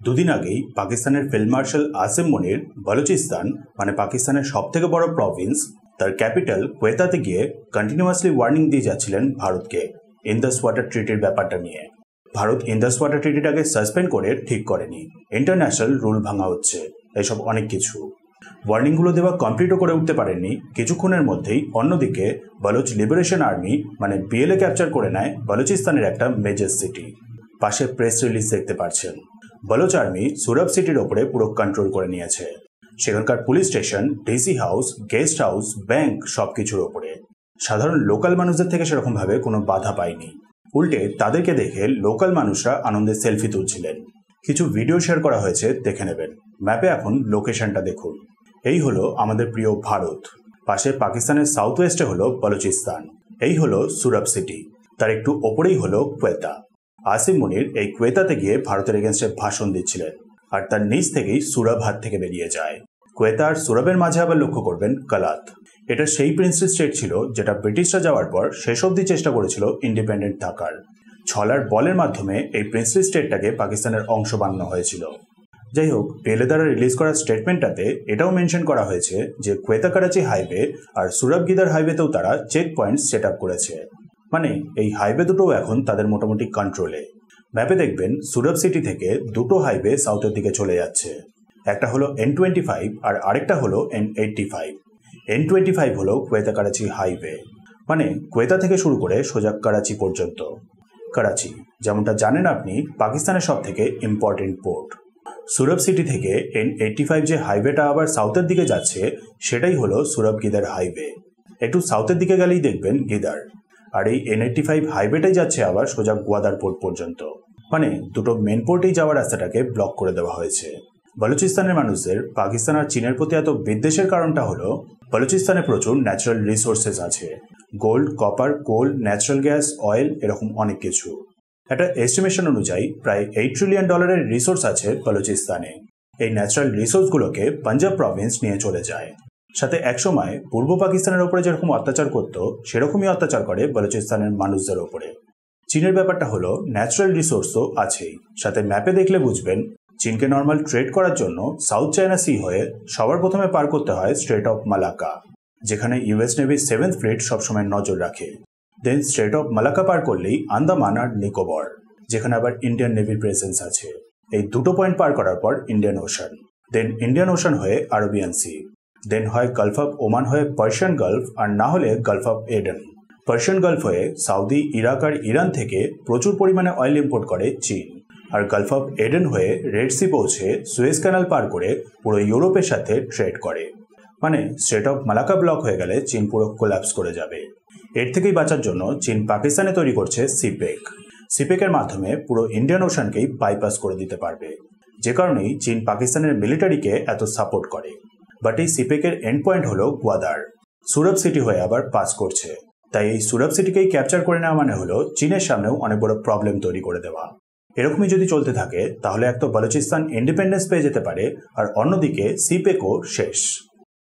দুদিন আগেই পাকিস্তানের ফিল্ড মার্শাল আসিম মুনির বলুচিস্তান মানে পাকিস্তানের সবথেকে বড় প্রভিন্স তার ক্যাপিটাল কোয়েতাতে গিয়ে কন্টিনিউয়াসলি ওয়ার্নিং দিয়ে যাচ্ছিলেন ভারতকে ইন্দাস ওয়াটার ট্রিটির ব্যাপারটা নিয়ে। ভারত ইন্দাস ওয়াটার ট্রিটিটাকে সাসপেন্ড করে ঠিক করেনি, ইন্টারন্যাশনাল রুল ভাঙা হচ্ছে, এসব অনেক কিছু। ওয়ার্নিংগুলো দেওয়া কমপ্লিটও করে উঠতে পারেননি, কিছুক্ষণের মধ্যেই অন্যদিকে বলুচ লিবারেশন আর্মি মানে বিএলএ ক্যাপচার করে নেয় বলুচিস্তানের একটা মেজর সিটি। পাশে প্রেস রিলিজ দেখতে পাচ্ছেন। বলুচ আর্মি সুরাব সিটির ওপরে পুরো কন্ট্রোল করে নিয়েছে, সেখানকার police station, DC house, guest house, bank সবকিছুর ওপরে। সাধারণ লোকাল মানুষদের থেকে সেরকম ভাবে কোনো বাধা পায়নি, উল্টে তাদেরকে দেখে লোকাল মানুষরা আনন্দে সেলফি তুলছিলেন। কিছু ভিডিও শেয়ার করা হয়েছে, দেখে নেবেন। ম্যাপে এখন লোকেশনটা দেখুন। এই হলো আমাদের প্রিয় ভারত, পাশে পাকিস্তানের সাউথ ওয়েস্টে হলো বলুচিস্তান, এই হলো সুরাব সিটি, তার একটু ওপরেই হলো কোয়েতা। আসিম মুনির এই কোয়েতাতে গিয়ে ভারতের এগেনস্টে ভাষণ দিচ্ছিলেন, আর তার নিচ থেকেই সুরাব হাত থেকে বেরিয়ে যায়। কোয়েতা আর সুরাবের মাঝে আবার লক্ষ্য করবেন কালাত। এটা সেই প্রিন্সলি স্টেট ছিল যেটা ব্রিটিশরা যাওয়ার পর শেষ অবধি চেষ্টা করেছিল ইন্ডিপেন্ডেন্ট থাকার। ছলার বলের মাধ্যমে এই প্রিন্সলি স্টেটটাকে পাকিস্তানের অংশ বানানো হয়েছিল। যাই হোক, পেলে দ্বারা রিলিজ করা স্টেটমেন্টটাতে এটাও মেনশন করা হয়েছে যে কোয়েতা করাচি হাইওয়ে আর সুরাব গিদার হাইওয়েতেও তারা চেক পয়েন্ট সেট আপ করেছে, মানে এই হাইওয়ে দুটোও এখন তাদের মোটামুটি কন্ট্রোলে। ম্যাপে দেখবেন সুরাব সিটি থেকে দুটো হাইওয়ে সাউথের দিকে চলে যাচ্ছে, একটা হলো N25 আর আরেকটা হলো N85। N25 হলো কোয়েতা করাচি হাইওয়ে, মানে কোয়েতা থেকে শুরু করে সোজা করাচি পর্যন্ত। করাচি, যেমনটা জানেন আপনি, পাকিস্তানের সব থেকে ইম্পর্টেন্ট পোর্ট। সুরাব সিটি থেকে N85 যে হাইওয়েটা আবার সাউথের দিকে যাচ্ছে সেটাই হলো সুরাব গিদার হাইওয়ে। একটু সাউথের দিকে গেলেই দেখবেন গিদার, আর এই N85 হাইওয়েটাই যাচ্ছে আবার সোজা গোয়াদার পোর্ট পর্যন্ত, মানে দুটো মেন পোর্টেই যাওয়ার রাস্তাটাকে ব্লক করে দেওয়া হয়েছে। বলুচিস্তানের মানুষদের পাকিস্তান আর চীনের প্রতি এত বিদ্বেষের কারণটা হলো বলুচিস্তানে প্রচুর ন্যাচারাল রিসোর্সেস আছে, গোল্ড, কপার, কোল, ন্যাচারাল গ্যাস, অয়েল, এরকম অনেক কিছু। একটা এস্টিমেশন অনুযায়ী প্রায় $8 ট্রিলিয়ন রিসোর্স আছে বলুচিস্তানে। এই ন্যাচারাল রিসোর্সগুলোকে পাঞ্জাব প্রভিন্স নিয়ে চলে যায়। সাথে একসময় পূর্ব পাকিস্তানের ওপরে যেরকম অত্যাচার করত সেরকমই অত্যাচার করে বলুচিস্তানের মানুষদের ওপরে। চীনের ব্যাপারটা হলো ন্যাচারাল রিসোর্সও আছেই, সাথে ম্যাপে দেখলে বুঝবেন চীনকে নর্মাল ট্রেড করার জন্য সাউথ চায়না সি হয়ে সবার প্রথমে পার করতে হয় স্ট্রেট অফ মালাক্কা, যেখানে ইউএস নেভির 7th ফ্লিট সবসময় নজর রাখে। দেন স্ট্রেট অফ মালাক্কা পার করলেই আন্দামান আর নিকোবর, যেখানে আবার ইন্ডিয়ান নেভির প্রেজেন্স আছে। এই দুটো পয়েন্ট পার করার পর Indian Ocean, then Indian Ocean হয়ে আরবিয়ান সি, দেন হয় গালফ অফ ওমান হয়ে পার্সিয়ান গালফ, আর না হলে Gulf of Aden. Persian Gulf হয়ে সৌদি, ইরাক আর ইরান থেকে প্রচুর পরিমাণে অয়েল ইম্পোর্ট করে চীন, আর গালফ অফ এডেন হয়ে রেড সি পৌঁছে সুয়েজ ক্যানাল পার করে পুরো ইউরোপের সাথে ট্রেড করে। মানে স্ট্রেট অফ মালাক্কা ব্লক হয়ে গেলে চীন পুরো কোল্যাপস করে যাবে। এর থেকেই বাঁচার জন্য চীন পাকিস্তানে তৈরি করছে সিপেক। সিপেকের মাধ্যমে পুরো ইন্ডিয়ান ওশানকেই বাইপাস করে দিতে পারবে, যে কারণেই চীন পাকিস্তানের মিলিটারিকে এত সাপোর্ট করে। বাট এই সিপেকের এন্ড পয়েন্ট হলো গোয়াদার, সুরাব সিটি হয়ে আবার পাস করছে। তাই এই সুরাব সিটিকেই ক্যাপচার করে নেওয়া মানে হলো চীনের সামনেও অনেক বড় প্রবলেম তৈরি করে দেওয়া। এরকমই যদি চলতে থাকে তাহলে এক তো বলুচিস্তান ইন্ডিপেন্ডেন্স পেয়ে যেতে পারে, আর অন্যদিকে সিপেকও শেষ।